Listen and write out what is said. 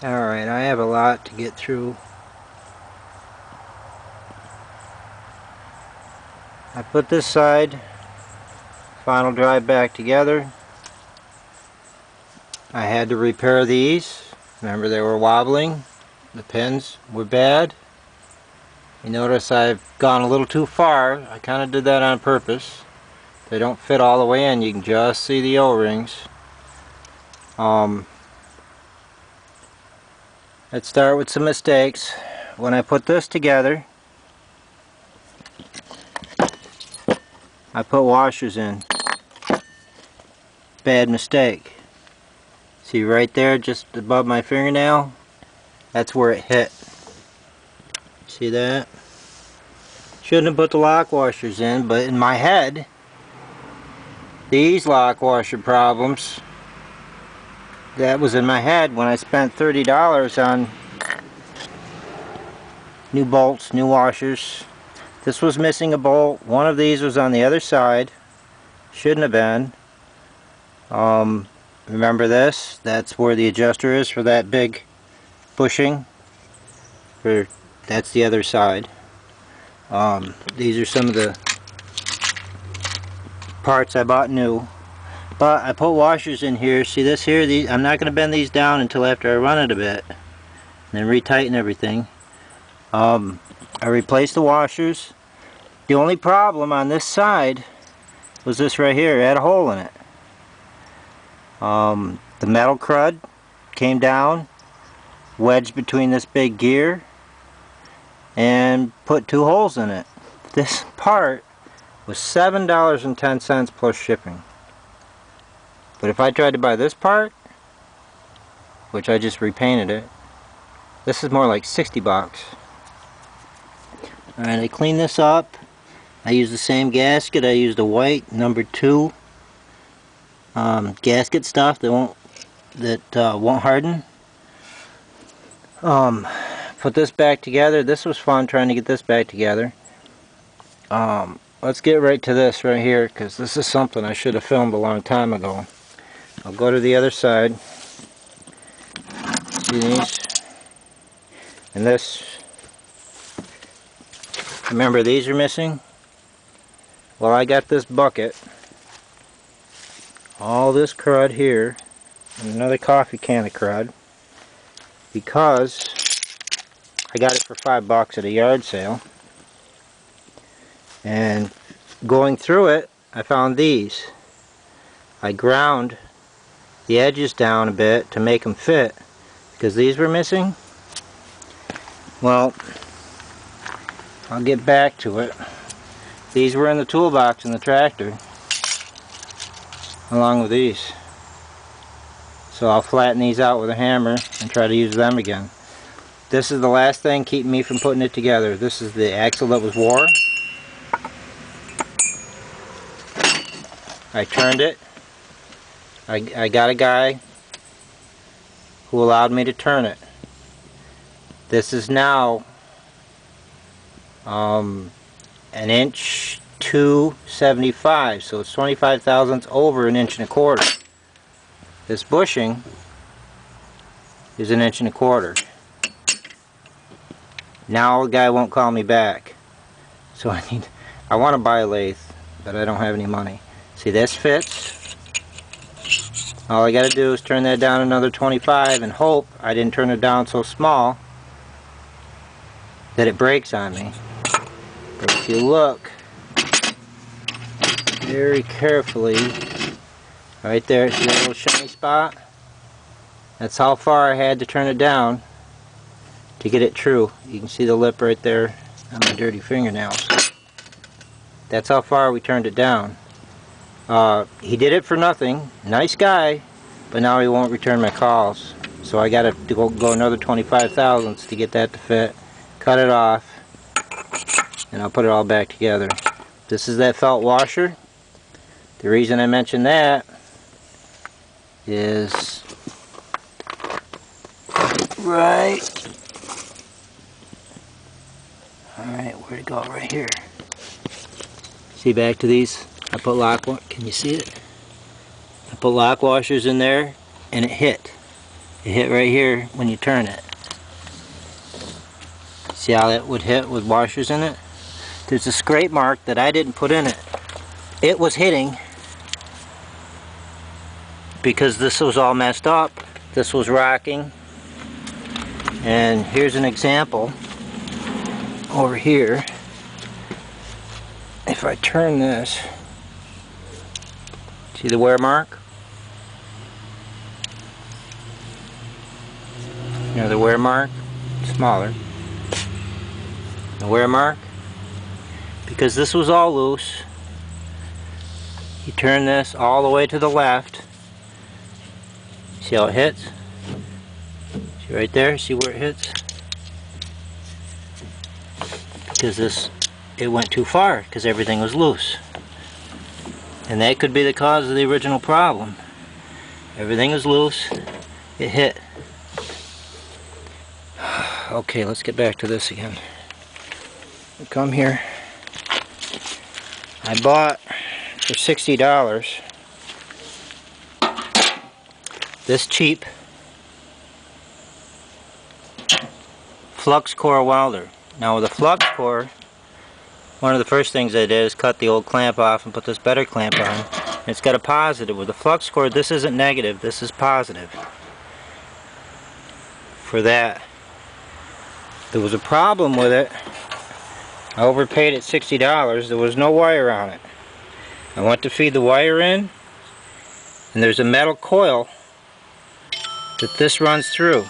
Alright, I have a lot to get through. I put this side final drive back together. I had to repair these. Remember, they were wobbling. The pins were bad. You notice I've gone a little too far. I kind of did that on purpose. They don't fit all the way in. You can just see the O-rings. Let's start with some mistakes. When I put this together, I put washers in. Bad mistake. See right there, just above my fingernail? That's where it hit. See that? Shouldn't have put the lock washers in, but in my head, these lock washer problems, that was in my head when I spent $30 on new bolts, new washers. This was missing a bolt. One of these was on the other side. Shouldn't have been. Remember this? That's where the adjuster is for that big bushing. That's the other side. These are some of the parts I bought new. But I put washers in here. See this here? I'm not going to bend these down until after I run it a bit. And then retighten everything. I replaced the washers. The only problem on this side was this right here. It had a hole in it. The metal crud came down, wedged between this big gear, and put 2 holes in it. This part was $7.10 plus shipping. But if I tried to buy this part, which I just repainted it, this is more like 60 bucks. Alright, I cleaned this up. I used the same gasket. I used a white number 2 gasket stuff that won't harden. Put this back together. This was fun trying to get this back together. Let's get right to this right here, because this is something I should have filmed a long time ago. I'll go to the other side. See these? And this. Remember, these are missing? Well, I got this bucket. All this crud here. And another coffee can of crud. Because I got it for $5 at a yard sale. And going through it, I found these. I ground the edges down a bit to make them fit, because these were missing. Well, I'll get back to it. These were in the toolbox in the tractor, along with these. So I'll flatten these out with a hammer and try to use them again. This is the last thing keeping me from putting it together. This is the axle that was wore. I turned it. I got a guy who allowed me to turn it. This is now an inch 275, so it's 25 thousandths over an inch and a quarter. This bushing is an inch and a quarter. Now the guy won't call me back, so I want to buy a lathe, but I don't have any money. See, this fits. All I got to do is turn that down another 25 and hope I didn't turn it down so small that it breaks on me. But if you look very carefully, right there, see that little shiny spot? That's how far I had to turn it down to get it true. You can see the lip right there on my dirty fingernails. That's how far we turned it down. He did it for nothing. Nice guy, but now he won't return my calls. So I got to go another 25 thousandths to get that to fit. Cut it off, and I'll put it all back together. This is that felt washer. The reason I mention that is right. Alright, where'd it go? Right here. See, back to these. I put can you see it? I put lock washers in there and it hit. It hit right here when you turn it. See how it would hit with washers in it? There's a scrape mark that I didn't put in it. It was hitting because this was all messed up. This was rocking. And here's an example over here. If I turn this, see the wear mark? You know the wear mark? Smaller. The wear mark? Because this was all loose. You turn this all the way to the left. See how it hits? See right there? See where it hits? Because it went too far because everything was loose. And that could be the cause of the original problem. Everything was loose. It hit. Okay, let's get back to this again. We come here. I bought for $60 this cheap flux core welder. Now with a flux core, one of the first things I did is cut the old clamp off and put this better clamp on. And it's got a positive. With a flux core, this isn't negative, this is positive. For that. There was a problem with it. I overpaid it $60. There was no wire on it. I went to feed the wire in, and there's a metal coil that this runs through.